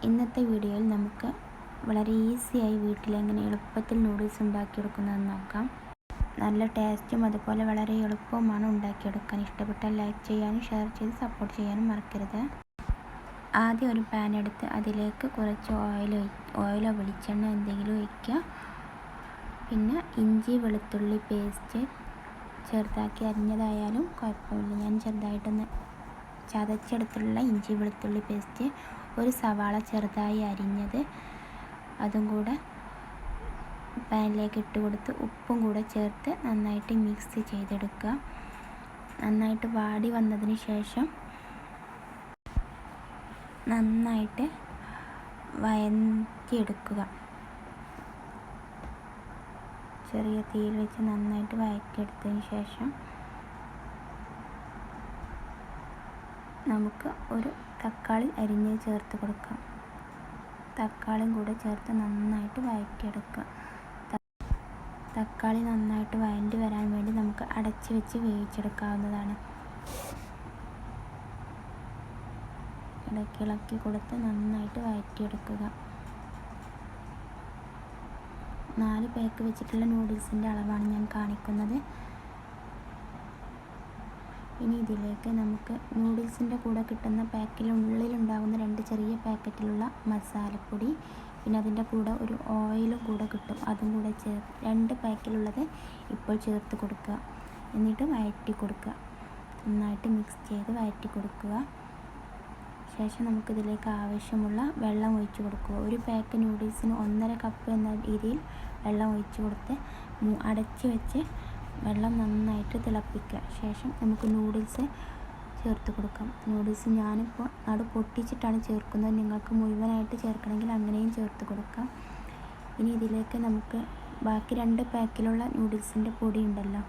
ഇന്നത്തെ വീഡിയോയിൽ നമുക്ക് വളരെ ഈസിയായി വീട്ടിൽ എങ്ങനെ എളുപ്പത്തിൽ നൂഡിൽസ് ഉണ്ടാക്കിയെടുക്കുന്നതെന്ന് നോക്കാം. നല്ല ടേസ്റ്റും അതുപോലെ വളരെ എളുപ്പവുമാണ് ഉണ്ടാക്കിയെടുക്കാൻ. ഇഷ്ടപ്പെട്ടാൽ ലൈക്ക് ചെയ്യാനും ഷെയർ ചെയ്ത് സപ്പോർട്ട് ചെയ്യാനും മറക്കരുത്. ആദ്യം ഒരു പാൻ എടുത്ത് അതിലേക്ക് കുറച്ച് ഓയിലോ വെളിച്ചെണ്ണ എന്തെങ്കിലും ഒഴിക്കുക. പിന്നെ ഇഞ്ചി വെളുത്തുള്ളി പേസ്റ്റ് ചെറുതാക്കി അരിഞ്ഞതായാലും കുഴപ്പമില്ല. ഞാൻ ചെറുതായിട്ടൊന്ന് ചതച്ചെടുത്തുള്ള ഇഞ്ചി വെളുത്തുള്ളി പേസ്റ്റ്, ഒരു സവാള ചെറുതായി അരിഞ്ഞത്, അതും കൂടെ പാനിലേക്ക് ഇട്ട് കൊടുത്ത് ഉപ്പും കൂടെ ചേർത്ത് നന്നായിട്ട് മിക്സ് ചെയ്തെടുക്കുക. നന്നായിട്ട് വാടി വന്നതിന് ശേഷം നന്നായിട്ട് വഴറ്റിയെടുക്കുക. ചെറിയ തീയിൽ വെച്ച് നന്നായിട്ട് വഴറ്റിയെടുത്തതിന് ശേഷം നമുക്ക് ഒരു തക്കാളി അരിഞ്ഞ് ചേർത്ത് കൊടുക്കാം. തക്കാളിയും കൂടെ ചേർത്ത് നന്നായിട്ട് വഴറ്റിയെടുക്കുക. തക്കാളി നന്നായിട്ട് വഴണ്ടി വരാൻ വേണ്ടി നമുക്ക് അടച്ച് വെച്ച് വേവിച്ചെടുക്കാവുന്നതാണ്. ഇളക്കി കൊടുത്ത് നന്നായിട്ട് വഴറ്റിയെടുക്കുക. 4 പാക്ക് വെച്ചിട്ടുള്ള നൂഡിൽസിൻ്റെ അളവാണ് ഞാൻ കാണിക്കുന്നത്. ഇനി ഇതിലേക്ക് നമുക്ക് നൂഡിൽസിൻ്റെ കൂടെ കിട്ടുന്ന ഉള്ളിലുണ്ടാകുന്ന 2 ചെറിയ പാക്കറ്റിലുള്ള മസാലപ്പൊടി, പിന്നെ അതിൻ്റെ കൂടെ ഒരു ഓയിലും കൂടെ കിട്ടും, അതും കൂടെ 2 പാക്കിലുള്ളത് ഇപ്പോൾ ചേർത്ത് കൊടുക്കുക. എന്നിട്ട് വഴറ്റി കൊടുക്കുക. നന്നായിട്ട് മിക്സ് ചെയ്ത് വഴറ്റി കൊടുക്കുക. ശേഷം നമുക്കിതിലേക്ക് ആവശ്യമുള്ള വെള്ളം ഒഴിച്ച് കൊടുക്കുക. ഒരു പാക്ക് നൂഡിൽസിന് 1.5 കപ്പ് എന്ന രീതിയിൽ വെള്ളം ഒഴിച്ച് കൊടുത്ത് അടച്ച് വെച്ച് വെള്ളം നന്നായിട്ട് തിളപ്പിക്കുക. ശേഷം നമുക്ക് നൂഡിൽസ് ചേർത്ത് കൊടുക്കാം. നൂഡിൽസ് ഞാനിപ്പോൾ പൊട്ടിച്ചിട്ടാണ് ചേർക്കുന്നത്. നിങ്ങൾക്ക് മുഴുവനായിട്ട് ചേർക്കണമെങ്കിൽ അങ്ങനെയും ചേർത്ത് കൊടുക്കാം. ഇനി ഇതിലേക്ക് നമുക്ക് ബാക്കി 2 പാക്കിലുള്ള നൂഡിൽസിൻ്റെ പൊടി ഉണ്ടല്ലോ,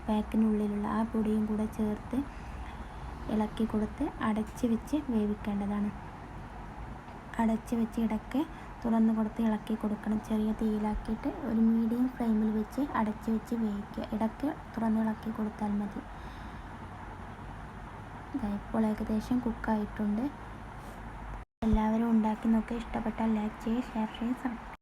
പാക്കിനുള്ളിലുള്ള ആ പൊടിയും കൂടെ ചേർത്ത് ഇളക്കി കൊടുത്ത് അടച്ച് വെച്ച് വേവിക്കേണ്ടതാണ്. അടച്ച് വെച്ച് ഇടയ്ക്ക് തുറന്ന് കൊടുത്ത് ഇളക്കി കൊടുക്കണം. ചെറിയ തീയിലാക്കിയിട്ട് ഒരു മീഡിയം ഫ്ലെയിമിൽ വെച്ച് അടച്ച് വെച്ച് വേവിക്കുക. ഇടയ്ക്ക് തുറന്ന് ഇളക്കി കൊടുത്താൽ മതി. ഇപ്പോൾ ഏകദേശം കുക്കായിട്ടുണ്ട്. എല്ലാവരും ഉണ്ടാക്കി നോക്കി. ഇഷ്ടപ്പെട്ടാൽ ലൈക്ക് ചെയ്യുക, ഷെയർ ചെയ്യുക, സബ്സ്ക്രൈബ്